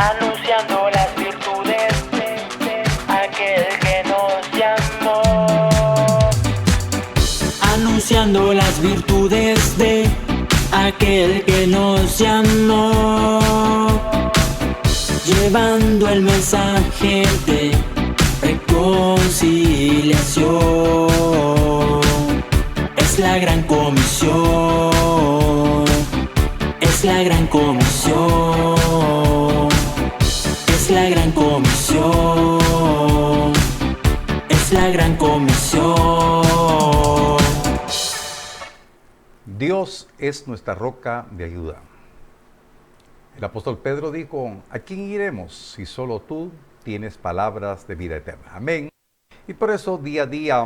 anunciando las virtudes de aquel que nos llamó. Anunciando las virtudes de aquel que nos llamó, llevando el mensaje de reconciliación. Es la gran comisión, es la gran comisión, es la gran comisión, es la gran comisión. Dios es nuestra roca de ayuda. El apóstol Pedro dijo: ¿a quién iremos si solo tú tienes palabras de vida eterna? Amén. Y por eso día a día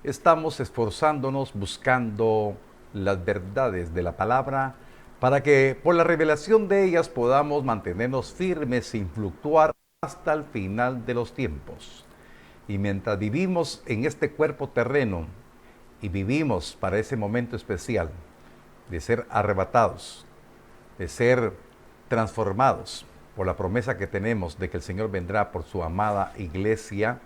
estamos esforzándonos buscando las verdades de la palabra para que por la revelación de ellas podamos mantenernos firmes sin fluctuar hasta el final de los tiempos. Y mientras vivimos en este cuerpo terreno y vivimos para ese momento especial de ser arrebatados, de ser transformados por la promesa que tenemos de que el Señor vendrá por su amada iglesia,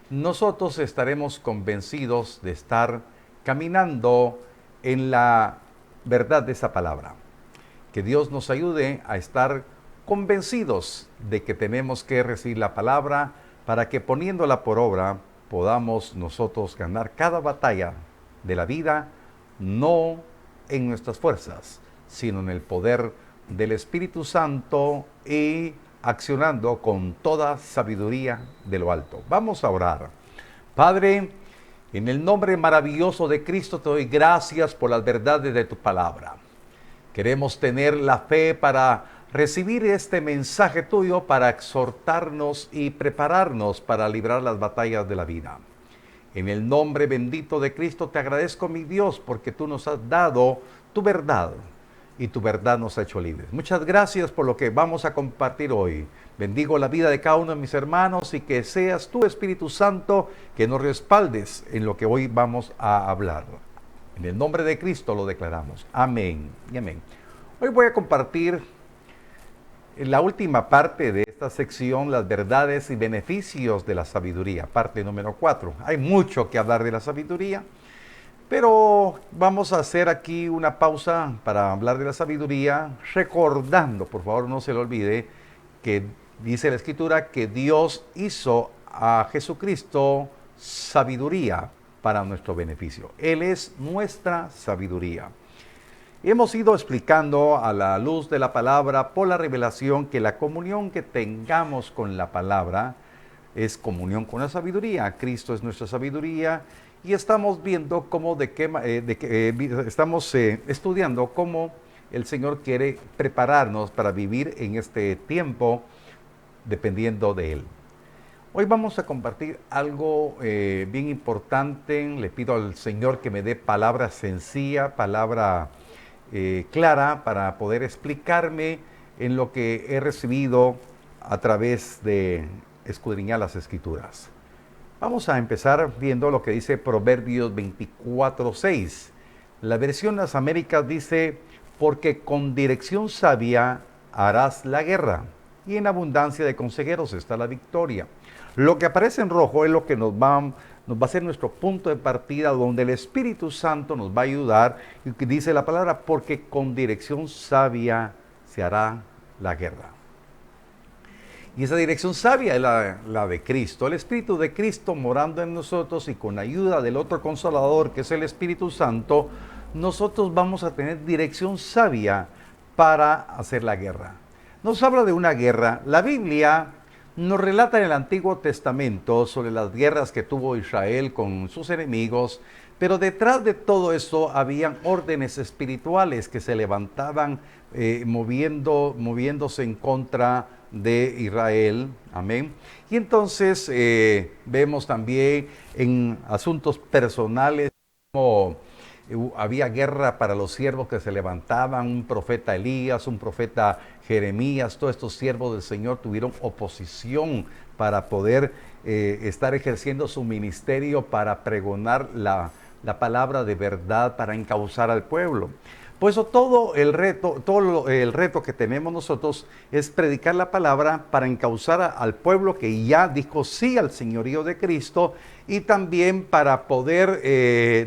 nosotros estaremos convencidos de estar caminando en la verdad de esa palabra. Que Dios nos ayude a estar convencidos de que tenemos que recibir la palabra para que poniéndola por obra podamos nosotros ganar cada batalla de la vida, no en nuestras fuerzas, sino en el poder del Espíritu Santo y accionando con toda sabiduría de lo alto. Vamos a orar. Padre, en el nombre maravilloso de Cristo te doy gracias por las verdades de tu palabra. Queremos tener la fe para recibir este mensaje tuyo, para exhortarnos y prepararnos para librar las batallas de la vida. En el nombre bendito de Cristo te agradezco, mi Dios, porque tú nos has dado tu verdad y tu verdad nos ha hecho libres. Muchas gracias por lo que vamos a compartir hoy. Bendigo la vida de cada uno de mis hermanos y que seas tú, Espíritu Santo, que nos respaldes en lo que hoy vamos a hablar. En el nombre de Cristo lo declaramos. Amén y amén. Hoy voy a compartir en la última parte de esta sección, las verdades y beneficios de la sabiduría, parte número 4. Hay mucho que hablar de la sabiduría, pero vamos a hacer aquí una pausa para hablar de la sabiduría, recordando, por favor no se le olvide, que dice la Escritura que Dios hizo a Jesucristo sabiduría para nuestro beneficio. Él es nuestra sabiduría. Hemos ido explicando a la luz de la palabra, por la revelación, que la comunión que tengamos con la palabra es comunión con la sabiduría. Cristo es nuestra sabiduría y estamos viendo cómo estamos estudiando cómo el Señor quiere prepararnos para vivir en este tiempo dependiendo de Él. Hoy vamos a compartir algo bien importante. Le pido al Señor que me dé palabra sencilla, palabra clara para poder explicarme en lo que he recibido a través de escudriñar las Escrituras. Vamos a empezar viendo lo que dice Proverbios 24:6. La versión Las Américas dice: porque con dirección sabia harás la guerra, y en abundancia de consejeros está la victoria. Lo que aparece en rojo es lo que nos va a ser nuestro punto de partida, donde el Espíritu Santo nos va a ayudar. Y dice la palabra: porque con dirección sabia se hará la guerra. Y esa dirección sabia es la de Cristo, el Espíritu de Cristo morando en nosotros, y con ayuda del otro Consolador, que es el Espíritu Santo, nosotros vamos a tener dirección sabia para hacer la guerra. Nos habla de una guerra. La Biblia nos relata en el Antiguo Testamento sobre las guerras que tuvo Israel con sus enemigos, pero detrás de todo eso habían órdenes espirituales que se levantaban moviéndose en contra de Israel. Amén. Y entonces vemos también en asuntos personales como había guerra para los siervos que se levantaban, un profeta Elías, un profeta Jeremías. Todos estos siervos del Señor tuvieron oposición para poder estar ejerciendo su ministerio, para pregonar la palabra de verdad, para encauzar al pueblo. Por eso el reto que tenemos nosotros es predicar la palabra para encauzar al pueblo que ya dijo sí al señorío de Cristo, y también para poder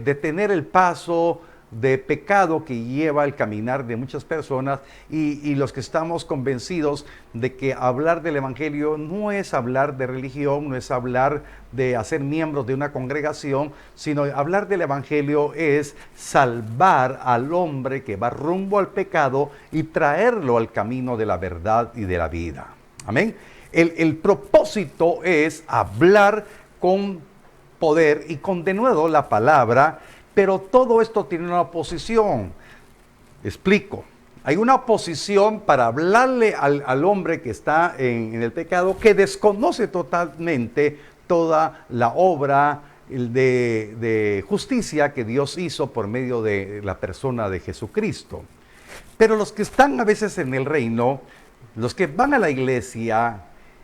detener el paso de pecado que lleva el caminar de muchas personas, y los que estamos convencidos de que hablar del evangelio no es hablar de religión, no es hablar de hacer miembros de una congregación, sino hablar del evangelio es salvar al hombre que va rumbo al pecado y traerlo al camino de la verdad y de la vida. Amén. El propósito es hablar con poder y con denuedo la palabra. Pero todo esto tiene una oposición. Explico. Hay una oposición para hablarle al hombre que está en el pecado, que desconoce totalmente toda la obra de justicia que Dios hizo por medio de la persona de Jesucristo. Pero los que están a veces en el reino, los que van a la iglesia,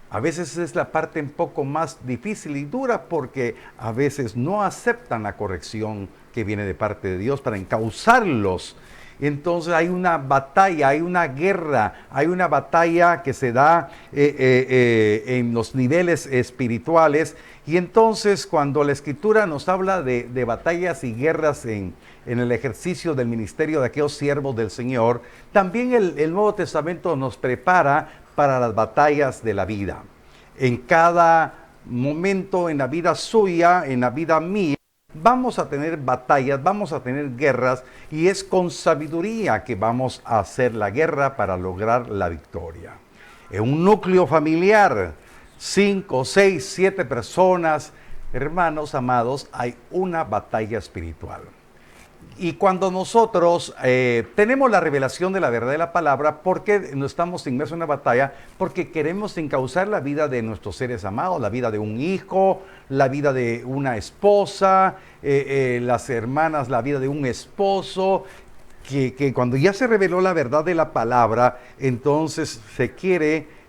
a veces es la parte un poco más difícil y dura, porque a veces no aceptan la corrección que viene de parte de Dios para encauzarlos. Entonces hay una batalla, hay una guerra, hay una batalla que se da en los niveles espirituales. Y entonces cuando la Escritura nos habla de batallas y guerras en el ejercicio del ministerio de aquellos siervos del Señor, también el Nuevo Testamento nos prepara para las batallas de la vida. En cada momento en la vida suya, en la vida mía, vamos a tener batallas, vamos a tener guerras, y es con sabiduría que vamos a hacer la guerra para lograr la victoria. En un núcleo familiar, 5, 6, 7 personas, hermanos amados, hay una batalla espiritual. Y cuando nosotros tenemos la revelación de la verdad de la palabra, ¿por qué no estamos inmersos en una batalla? Porque queremos encauzar la vida de nuestros seres amados, la vida de un hijo, la vida de una esposa, las hermanas, la vida de un esposo, que cuando ya se reveló la verdad de la palabra, entonces se quiere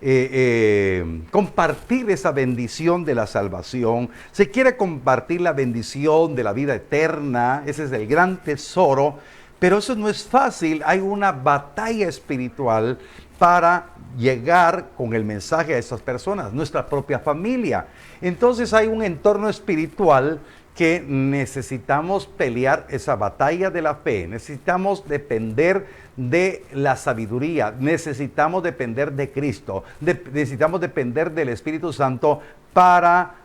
compartir esa bendición de la salvación, se quiere compartir la bendición de la vida eterna. Ese es el gran tesoro, pero eso no es fácil. Hay una batalla espiritual para llegar con el mensaje a esas personas, nuestra propia familia. Entonces hay un entorno espiritual que necesitamos pelear esa batalla de la fe, necesitamos depender de la sabiduría, necesitamos depender de Cristo, necesitamos depender del Espíritu Santo para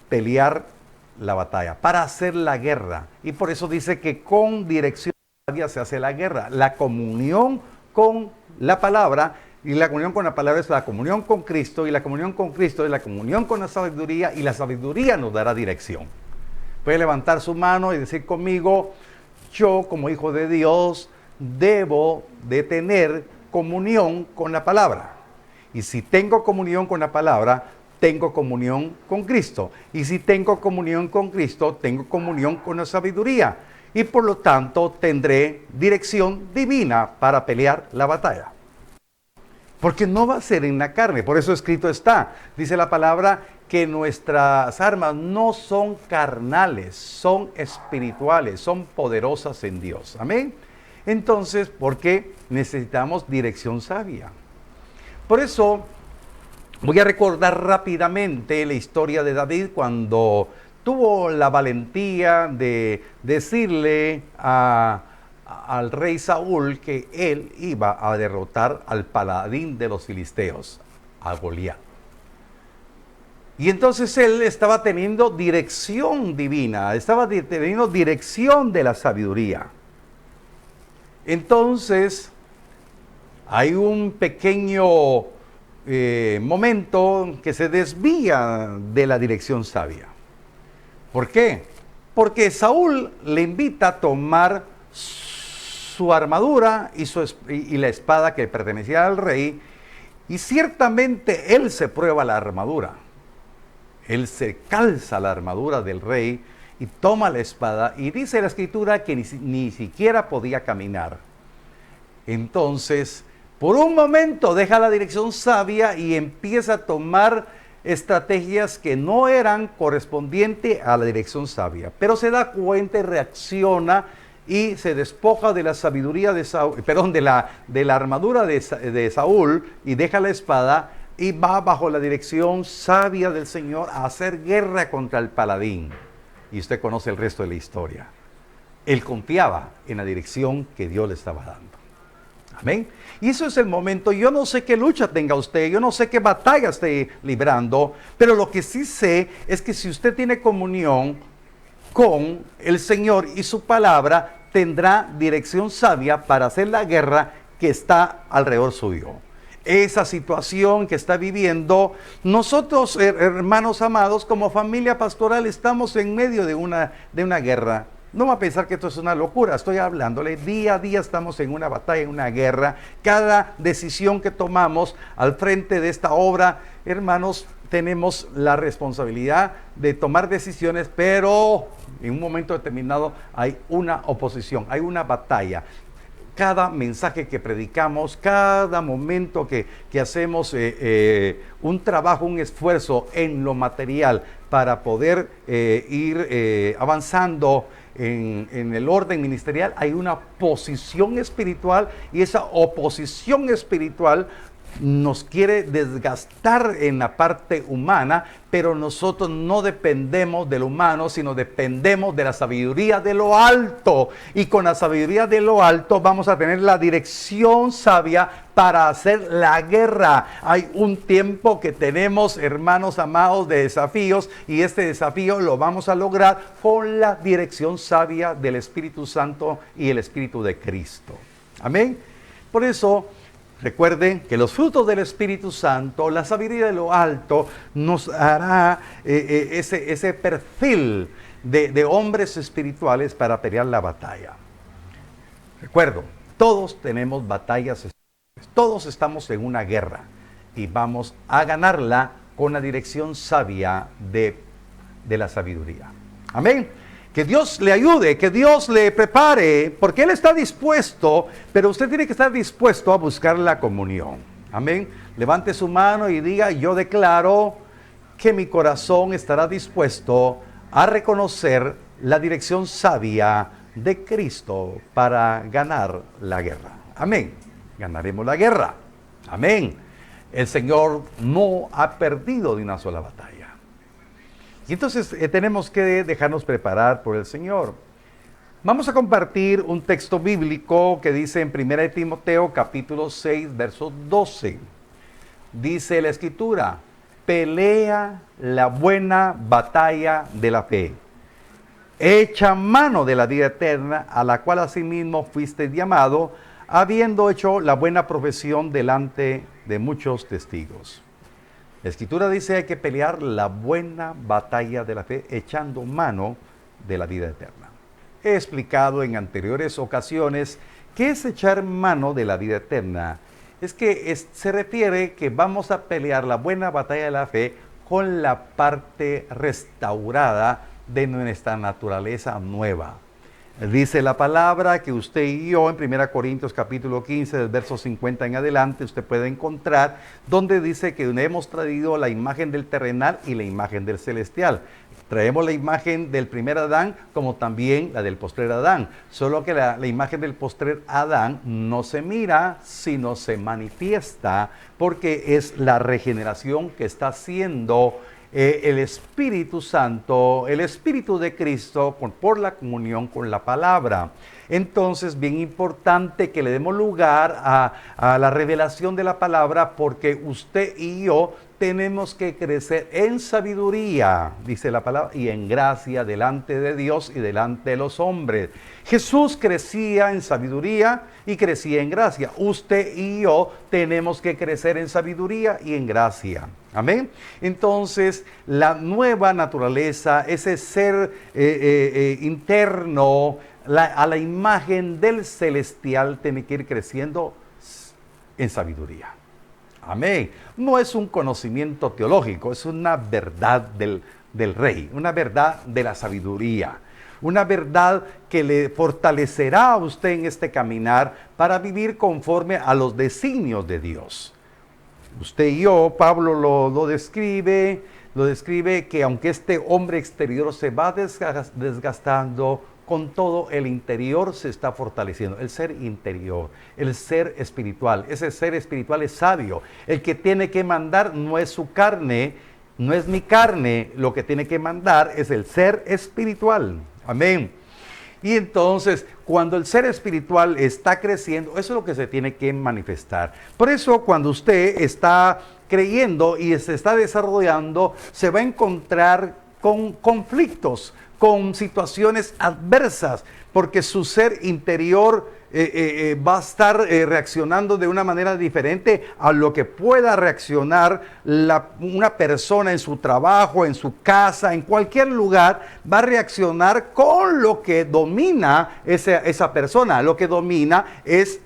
pelear la batalla, para hacer la guerra. Y por eso dice que con dirección sabia se hace la guerra. La comunión con la palabra, y la comunión con la palabra es la comunión con Cristo, y la comunión con Cristo es la comunión con la sabiduría, y la sabiduría nos dará dirección. Puede levantar su mano y decir conmigo: yo como hijo de Dios debo de tener comunión con la palabra. Y si tengo comunión con la palabra, tengo comunión con Cristo. Y si tengo comunión con Cristo, tengo comunión con la sabiduría. Y por lo tanto tendré dirección divina para pelear la batalla. Porque no va a ser en la carne. Por eso escrito está, dice la palabra, que nuestras armas no son carnales, son espirituales, son poderosas en Dios. Amén. Entonces, ¿por qué necesitamos dirección sabia? Por eso voy a recordar rápidamente la historia de David cuando tuvo la valentía de decirle al rey Saúl que él iba a derrotar al paladín de los filisteos, a Goliat. Y entonces él estaba teniendo dirección divina, estaba teniendo dirección de la sabiduría. Entonces, hay un pequeño momento que se desvía de la dirección sabia. ¿Por qué? Porque Saúl le invita a tomar su armadura y la espada que pertenecía al rey, y ciertamente él se prueba la armadura. Él se calza la armadura del rey y toma la espada, y dice la Escritura que ni siquiera podía caminar. Entonces, por un momento deja la dirección sabia y empieza a tomar estrategias que no eran correspondientes a la dirección sabia. Pero se da cuenta y reacciona y se despoja de la sabiduría de Saúl, perdón, de la armadura de Saúl y deja la espada y va bajo la dirección sabia del Señor a hacer guerra contra el paladín. Y usted conoce el resto de la historia. Él confiaba en la dirección que Dios le estaba dando. Amén. Y eso es el momento. Yo no sé qué lucha tenga usted, yo no sé qué batalla esté librando, pero lo que sí sé es que si usted tiene comunión con el Señor y su palabra, tendrá dirección sabia para hacer la guerra que está alrededor suyo. Esa situación que está viviendo, nosotros, hermanos amados, como familia pastoral, estamos en medio de una guerra. No va a pensar que esto es una locura, estoy hablándole, día a día estamos en una batalla, en una guerra. Cada decisión que tomamos al frente de esta obra, hermanos, tenemos la responsabilidad de tomar decisiones, pero en un momento determinado hay una oposición, hay una batalla. Cada mensaje que predicamos, cada momento que hacemos un trabajo, un esfuerzo en lo material para poder ir avanzando en el orden ministerial, hay una posición espiritual y esa oposición espiritual nos quiere desgastar en la parte humana, pero nosotros no dependemos de lo humano, sino dependemos de la sabiduría de lo alto. Y con la sabiduría de lo alto vamos a tener la dirección sabia para hacer la guerra. Hay un tiempo que tenemos, hermanos amados, de desafíos, y este desafío lo vamos a lograr con la dirección sabia del Espíritu Santo y el Espíritu de Cristo. Amén. Por eso, recuerden que los frutos del Espíritu Santo, la sabiduría de lo alto, nos hará ese perfil de hombres espirituales para pelear la batalla. Recuerdo, todos tenemos batallas espirituales, todos estamos en una guerra y vamos a ganarla con la dirección sabia de la sabiduría. Amén. Que Dios le ayude, que Dios le prepare, porque Él está dispuesto, pero usted tiene que estar dispuesto a buscar la comunión. Amén. Levante su mano y diga: yo declaro que mi corazón estará dispuesto a reconocer la dirección sabia de Cristo para ganar la guerra. Amén. Ganaremos la guerra. Amén. El Señor no ha perdido de una sola batalla. Y entonces tenemos que dejarnos preparar por el Señor. Vamos a compartir un texto bíblico que dice en 1 Timoteo capítulo 6, verso 12. Dice la Escritura: pelea la buena batalla de la fe. Echa mano de la vida eterna, a la cual asimismo fuiste llamado, habiendo hecho la buena profesión delante de muchos testigos. La Escritura dice hay que pelear la buena batalla de la fe echando mano de la vida eterna. He explicado en anteriores ocasiones qué es echar mano de la vida eterna. Es que se refiere que vamos a pelear la buena batalla de la fe con la parte restaurada de nuestra naturaleza nueva. Dice la palabra que usted y yo en 1 Corintios capítulo 15, del verso 50 en adelante, usted puede encontrar donde dice que hemos traído la imagen del terrenal y la imagen del celestial. Traemos la imagen del primer Adán como también la del postrer Adán. Solo que la imagen del postrer Adán no se mira, sino se manifiesta, porque es la regeneración que está haciendo el Espíritu Santo, el Espíritu de Cristo, por la comunión con la palabra. Entonces, bien importante que le demos lugar a la revelación de la palabra, porque usted y yo tenemos que crecer en sabiduría, dice la palabra, y en gracia delante de Dios y delante de los hombres. Jesús crecía en sabiduría y crecía en gracia. Usted y yo tenemos que crecer en sabiduría y en gracia. Amén. Entonces, la nueva naturaleza, ese ser interno, a la imagen del celestial, tiene que ir creciendo en sabiduría. Amén. No es un conocimiento teológico, es una verdad del Rey, una verdad de la sabiduría, una verdad que le fortalecerá a usted en este caminar para vivir conforme a los designios de Dios. Usted y yo, Pablo lo describe que aunque este hombre exterior se va desgastando, con todo el interior se está fortaleciendo. El ser interior, el ser espiritual. Ese ser espiritual es sabio. El que tiene que mandar no es su carne, no es mi carne. Lo que tiene que mandar es el ser espiritual. Amén. Y entonces, cuando el ser espiritual está creciendo, eso es lo que se tiene que manifestar. Por eso, cuando usted está creyendo y se está desarrollando, se va a encontrar con conflictos, con situaciones adversas, porque su ser interior va a estar reaccionando de una manera diferente a lo que pueda reaccionar una persona en su trabajo, en su casa, en cualquier lugar. Va a reaccionar con lo que domina esa persona. Lo que domina es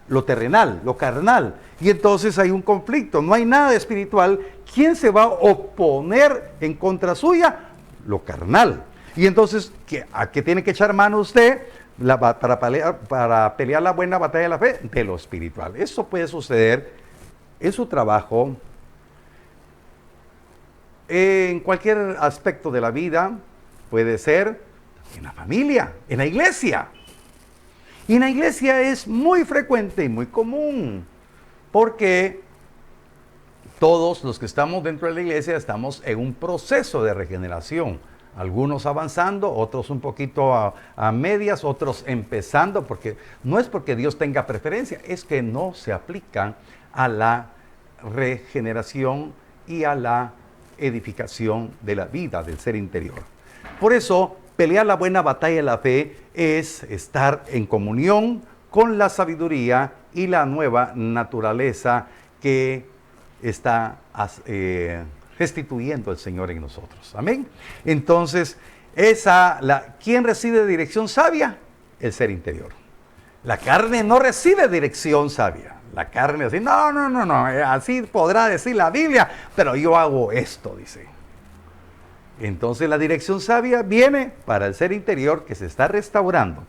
lo terrenal, lo carnal. Y entonces hay un conflicto, no hay nada espiritual. ¿Quién se va a oponer en contra suya? Lo carnal. Y entonces, ¿a qué tiene que echar mano usted? Para pelear la buena batalla de la fe, de lo espiritual. Eso puede suceder en su trabajo, en cualquier aspecto de la vida, puede ser en la familia, en la iglesia. Y en la iglesia es muy frecuente y muy común, porque todos los que estamos dentro de la iglesia estamos en un proceso de regeneración. Algunos avanzando, otros un poquito a medias, otros empezando, porque no es porque Dios tenga preferencia, es que no se aplican a la regeneración y a la edificación de la vida del ser interior. Por eso, pelear la buena batalla de la fe es estar en comunión con la sabiduría y la nueva naturaleza que está restituyendo el Señor en nosotros. Amén. Entonces, ¿quién recibe dirección sabia? El ser interior. La carne no recibe dirección sabia. La carne dice, no, así podrá decir la Biblia, pero yo hago esto, dice. Entonces la dirección sabia viene para el ser interior que se está restaurando.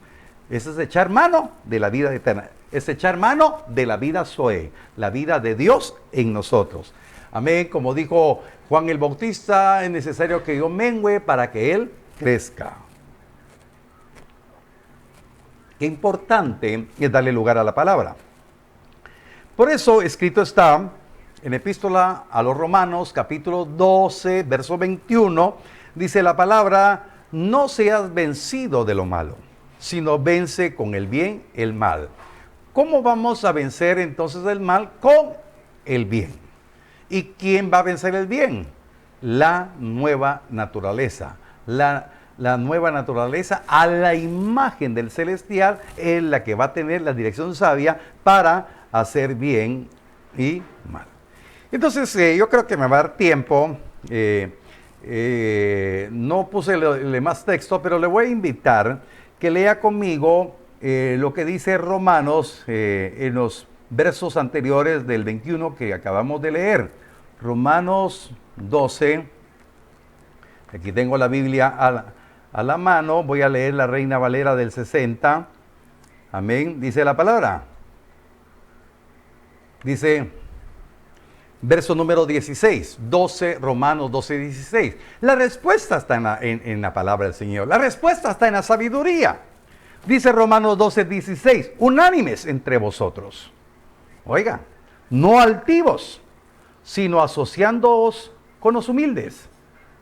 Eso es echar mano de la vida eterna. Es echar mano de la vida Zoe, la vida de Dios en nosotros. Amén. Como dijo Juan el Bautista, es necesario que yo mengüe para que Él crezca. Qué importante es darle lugar a la palabra. Por eso escrito está en Epístola a los Romanos, capítulo 12, verso 21, dice la palabra, no seas vencido de lo malo, sino vence con el bien el mal. ¿Cómo vamos a vencer entonces el mal? Con el bien. ¿Y quién va a vencer el bien? La nueva naturaleza. La nueva naturaleza a la imagen del celestial es la que va a tener la dirección sabia para hacer bien y mal. Entonces, yo creo que me va a dar tiempo. No puse más texto, pero le voy a invitar que lea conmigo lo que dice Romanos en los versos anteriores del 21 que acabamos de leer. Romanos 12. Aquí tengo la Biblia a la mano. Voy a leer la Reina Valera del 60. Amén. Dice la palabra. Dice, verso número 16, Romanos 12, 16. La respuesta está en la palabra del Señor. La respuesta está en la sabiduría. Dice Romanos 12, 16, unánimes entre vosotros. Oiga, no altivos, sino asociándoos con los humildes.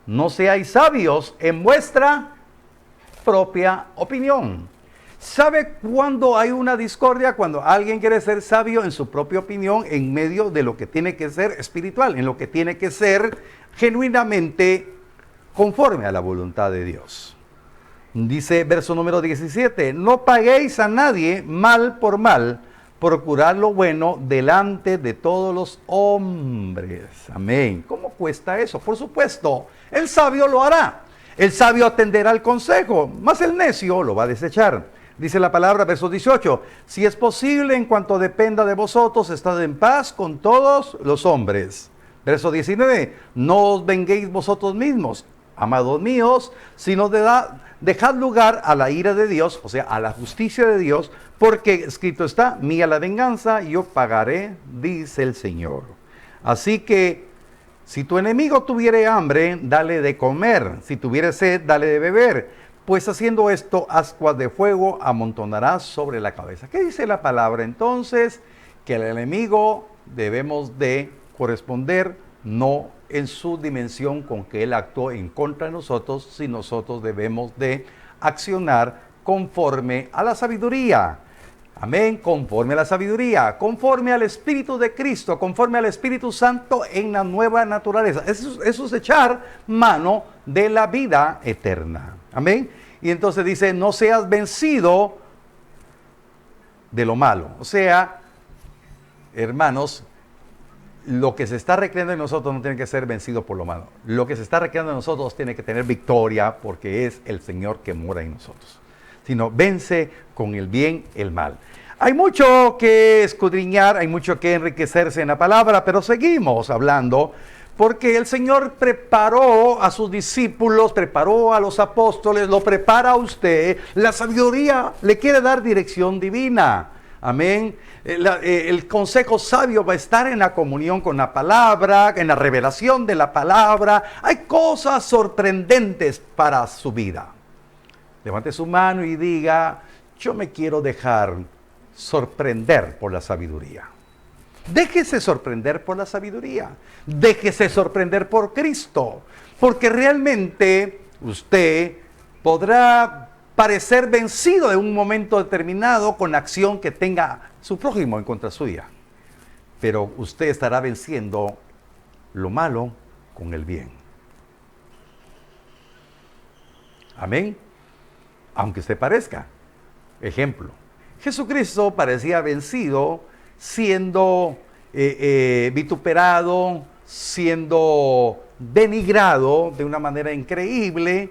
No seáis sabios en vuestra propia opinión. ¿Sabe cuándo hay una discordia? Cuando alguien quiere ser sabio en su propia opinión en medio de lo que tiene que ser espiritual, en lo que tiene que ser genuinamente conforme a la voluntad de Dios. Dice verso número 17, no paguéis a nadie mal por mal, procurad lo bueno delante de todos los hombres. Amén. ¿Cómo cuesta eso? Por supuesto, el sabio lo hará. El sabio atenderá al consejo, mas el necio lo va a desechar. Dice la palabra, verso 18, si es posible, en cuanto dependa de vosotros, estad en paz con todos los hombres. Verso 19, no os venguéis vosotros mismos, amados míos, sino dejad lugar a la ira de Dios, o sea, a la justicia de Dios, porque escrito está, mía la venganza, yo pagaré, dice el Señor. Así que, si tu enemigo tuviere hambre, dale de comer, si tuviere sed, dale de beber, pues haciendo esto, ascuas de fuego amontonarás sobre la cabeza. ¿Qué dice la palabra entonces? Que al enemigo debemos de corresponder no en su dimensión con que él actuó en contra de nosotros, sino nosotros debemos de accionar conforme a la sabiduría. Amén, conforme a la sabiduría, conforme al Espíritu de Cristo, conforme al Espíritu Santo en la nueva naturaleza. Eso es echar mano de la vida eterna. Amén. Y entonces dice, no seas vencido de lo malo. O sea, hermanos, lo que se está recreando en nosotros no tiene que ser vencido por lo malo. Lo que se está recreando en nosotros tiene que tener victoria porque es el Señor que mora en nosotros. Sino vence con el bien el mal. Hay mucho que escudriñar, hay mucho que enriquecerse en la palabra, pero seguimos hablando porque el Señor preparó a sus discípulos, preparó a los apóstoles, lo prepara a usted. La sabiduría le quiere dar dirección divina. Amén. El consejo sabio va a estar en la comunión con la palabra, en la revelación de la palabra. Hay cosas sorprendentes para su vida. Levante su mano y diga, yo me quiero dejar sorprender por la sabiduría. Déjese sorprender por la sabiduría. Déjese sorprender por Cristo. Porque realmente usted podrá parecer vencido en un momento determinado con la acción que tenga su prójimo en contra suya. Pero usted estará venciendo lo malo con el bien. Amén. Aunque usted parezca. Ejemplo, Jesucristo parecía vencido siendo vituperado, siendo denigrado de una manera increíble,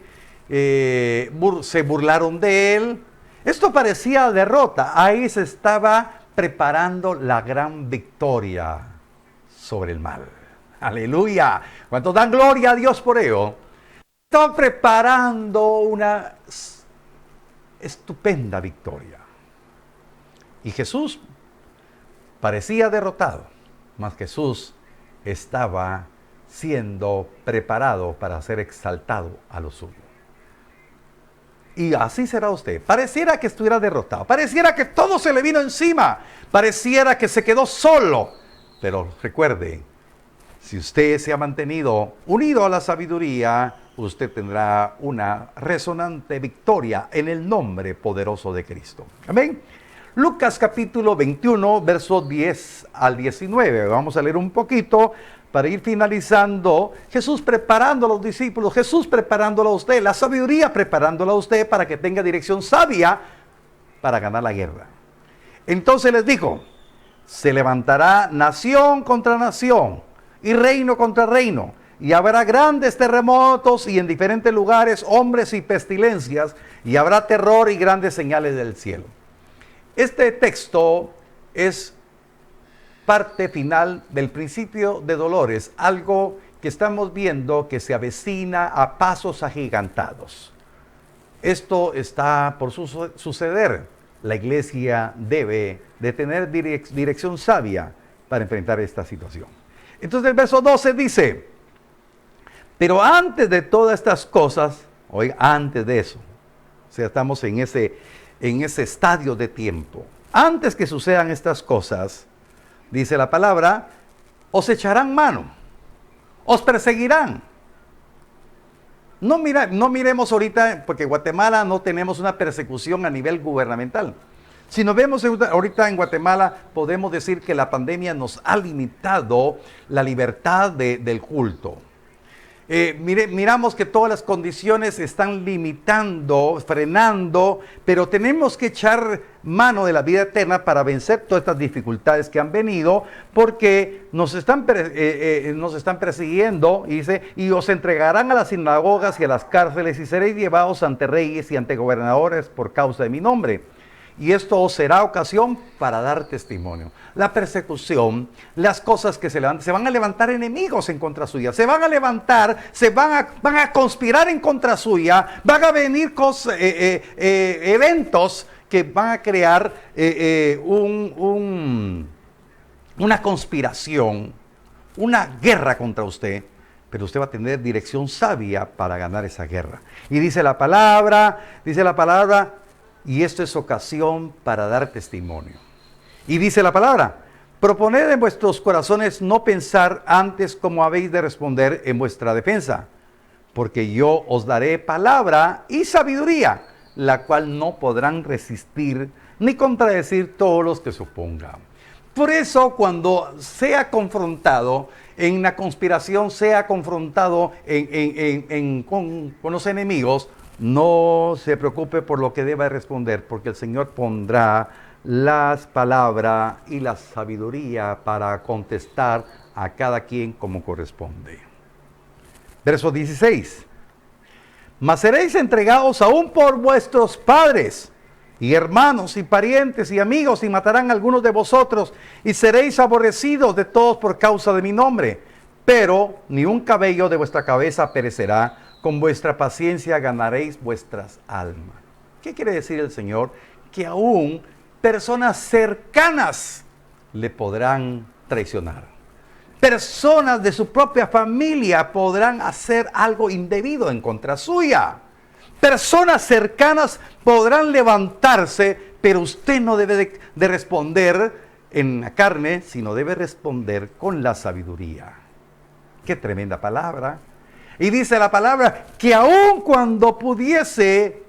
se burlaron de él. Esto parecía derrota. Ahí se estaba preparando la gran victoria sobre el mal. Aleluya. ¿Cuántos dan gloria a Dios por ello? Estaba preparando una estupenda victoria. Y Jesús parecía derrotado, mas Jesús estaba siendo preparado para ser exaltado a lo suyo. Y así será usted. Pareciera que estuviera derrotado, pareciera que todo se le vino encima, pareciera que se quedó solo. Pero recuerde, si usted se ha mantenido unido a la sabiduría, usted tendrá una resonante victoria en el nombre poderoso de Cristo. Amén. Lucas capítulo 21, versos 10 al 19. Vamos a leer un poquito para ir finalizando. Jesús preparando a los discípulos, Jesús preparándolo a usted, la sabiduría preparándolo a usted para que tenga dirección sabia para ganar la guerra. Entonces les dijo, se levantará nación contra nación y reino contra reino, y habrá grandes terremotos y en diferentes lugares hombres y pestilencias, y habrá terror y grandes señales del cielo. Este texto es parte final del principio de dolores, algo que estamos viendo que se avecina a pasos agigantados. Esto está por suceder. La iglesia debe de tener dirección sabia para enfrentar esta situación. Entonces el verso 12 dice, pero antes de todas estas cosas, oiga, antes de eso, o sea, estamos en ese estadio de tiempo. Antes que sucedan estas cosas, dice la palabra, os echarán mano, os perseguirán. No miremos ahorita, porque en Guatemala no tenemos una persecución a nivel gubernamental. Si nos vemos ahorita en Guatemala, podemos decir que la pandemia nos ha limitado la libertad del culto. Miramos que todas las condiciones están limitando, frenando, pero tenemos que echar mano de la vida eterna para vencer todas estas dificultades que han venido, porque nos están persiguiendo, y dice, y os entregarán a las sinagogas y a las cárceles, y seréis llevados ante reyes y ante gobernadores por causa de mi nombre. Y esto os será ocasión para dar testimonio. La persecución, las cosas que se levantan, se van a levantar enemigos en contra suya, se van a levantar, van a conspirar en contra suya, van a venir eventos que van a crear una conspiración, una guerra contra usted. pero usted va a tener dirección sabia para ganar esa guerra. Y dice la palabra, y esto es ocasión para dar testimonio. Y dice la palabra, proponed en vuestros corazones no pensar antes cómo habéis de responder en vuestra defensa, porque yo os daré palabra y sabiduría, la cual no podrán resistir ni contradecir todos los que se opongan. Por eso, cuando sea confrontado en la conspiración, sea confrontado con los enemigos, no se preocupe por lo que deba responder, porque el Señor pondrá las palabras y la sabiduría para contestar a cada quien como corresponde. Verso 16. Mas seréis entregados aún por vuestros padres y hermanos y parientes y amigos, y matarán a algunos de vosotros, y seréis aborrecidos de todos por causa de mi nombre. Pero ni un cabello de vuestra cabeza perecerá, con vuestra paciencia ganaréis vuestras almas. ¿Qué quiere decir el Señor? Que aún personas cercanas le podrán traicionar. Personas de su propia familia podrán hacer algo indebido en contra suya. Personas cercanas podrán levantarse, pero usted no debe de responder en la carne, sino debe responder con la sabiduría. Qué tremenda palabra. Y dice la palabra que aun cuando pudiese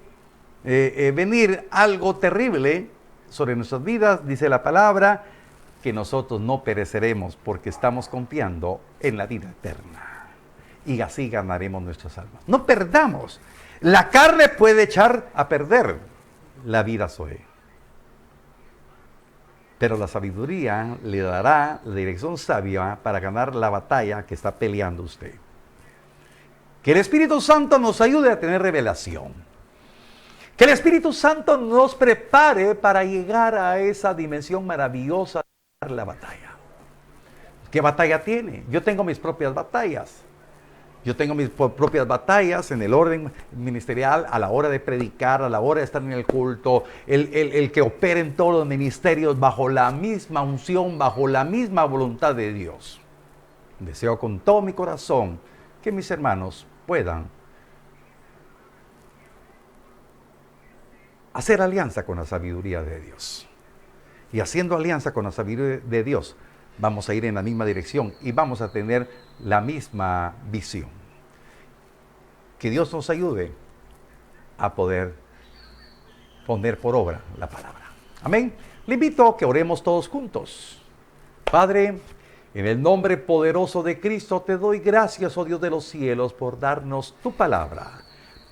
venir algo terrible sobre nuestras vidas, dice la palabra que nosotros no pereceremos porque estamos confiando en la vida eterna. Y así ganaremos nuestras almas. No perdamos. La carne puede echar a perder la vida Zoe. Pero la sabiduría le dará la dirección sabia para ganar la batalla que está peleando usted. Que el Espíritu Santo nos ayude a tener revelación. Que el Espíritu Santo nos prepare para llegar a esa dimensión maravillosa de ganar la batalla. ¿Qué batalla tiene? Yo tengo mis propias batallas. Yo tengo mis propias batallas en el orden ministerial, a la hora de predicar, a la hora de estar en el culto, el que opere en todos los ministerios bajo la misma unción, bajo la misma voluntad de Dios. Deseo con todo mi corazón que mis hermanos puedan hacer alianza con la sabiduría de Dios. Y haciendo alianza con la sabiduría de Dios, vamos a ir en la misma dirección y vamos a tener la misma visión. Que Dios nos ayude a poder poner por obra la palabra. Amén. Le invito a que oremos todos juntos. Padre, en el nombre poderoso de Cristo te doy gracias, oh Dios de los cielos, por darnos tu palabra.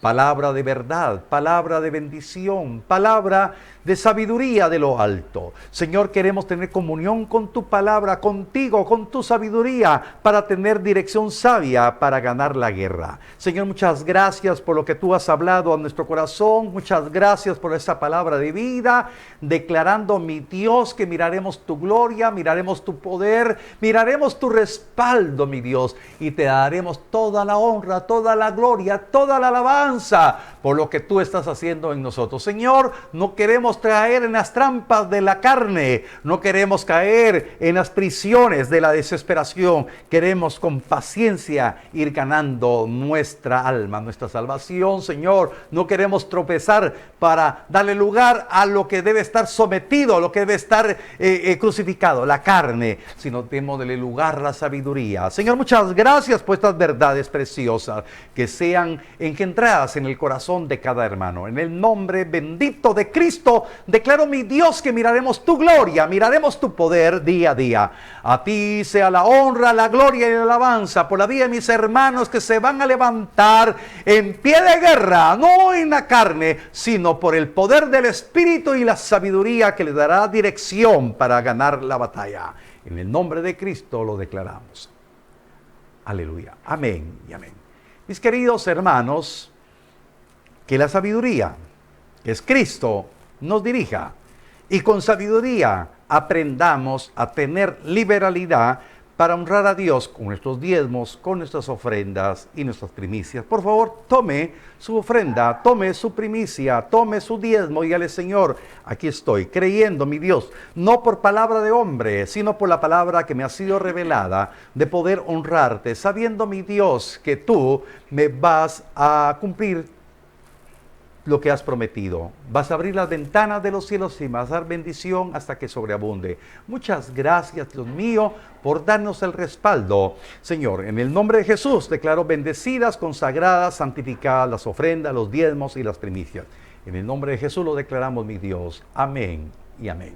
Palabra de verdad, palabra de bendición, palabra de sabiduría de lo alto. Señor, queremos tener comunión con tu palabra, contigo, con tu sabiduría, para tener dirección sabia para ganar la guerra. Señor, muchas gracias por lo que tú has hablado a nuestro corazón. Muchas gracias por esta palabra de vida, declarando, mi Dios, que miraremos tu gloria, miraremos tu poder, miraremos tu respaldo, mi Dios, y te daremos toda la honra, toda la gloria, toda la alabanza por lo que tú estás haciendo en nosotros. Señor, no queremos caer en las trampas de la carne, no queremos caer en las prisiones de la desesperación. Queremos con paciencia ir ganando nuestra alma, nuestra salvación, Señor. No queremos tropezar para darle lugar a lo que debe estar sometido, a lo que debe estar crucificado, la carne, sino démosle lugar a la sabiduría. Señor, muchas gracias por estas verdades preciosas que sean engendradas en el corazón de cada hermano. En el nombre bendito de Cristo, declaro, mi Dios, que miraremos tu gloria, miraremos tu poder día a día. A ti sea la honra, la gloria y la alabanza por la vida de mis hermanos que se van a levantar en pie de guerra, no en la carne, sino por el poder del Espíritu y la sabiduría que les dará dirección para ganar la batalla. En el nombre de Cristo lo declaramos. Aleluya. Amén y amén. Mis queridos hermanos, que la sabiduría, que es Cristo, nos dirija y con sabiduría aprendamos a tener liberalidad para honrar a Dios con nuestros diezmos, con nuestras ofrendas y nuestras primicias. Por favor, tome su ofrenda, tome su primicia, tome su diezmo y dígale: Señor, aquí estoy, creyendo, mi Dios, no por palabra de hombre, sino por la palabra que me ha sido revelada, de poder honrarte, sabiendo, mi Dios, que tú me vas a cumplir lo que has prometido. Vas a abrir las ventanas de los cielos y vas a dar bendición hasta que sobreabunde. Muchas gracias, Dios mío, por darnos el respaldo. Señor, en el nombre de Jesús declaro bendecidas, consagradas, santificadas las ofrendas, los diezmos y las primicias. En el nombre de Jesús lo declaramos, mi Dios. Amén y amén.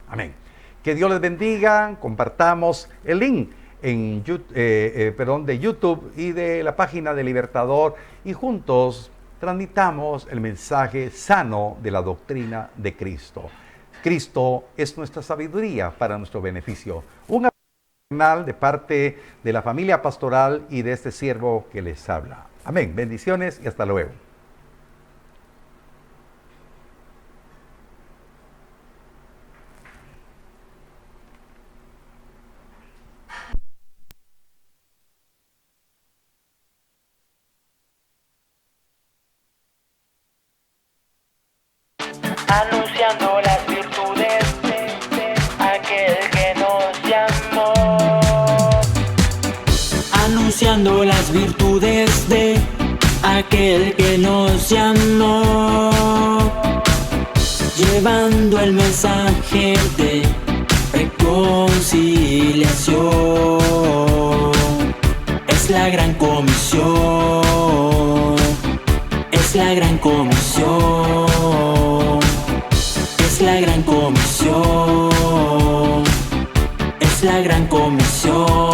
Amén. Que Dios les bendiga. Compartamos el link de YouTube y de la página de Libertador y juntos transmitamos el mensaje sano de la doctrina de Cristo. Cristo es nuestra sabiduría para nuestro beneficio. Un abrazo de parte de la familia pastoral y de este siervo que les habla. Amén. Bendiciones y hasta luego. Anunciando las virtudes de aquel que nos llamó. Anunciando las virtudes de aquel que nos llamó. Llevando el mensaje de reconciliación. Es la gran comisión. Es la gran comisión. Es la gran comisión, es la gran comisión.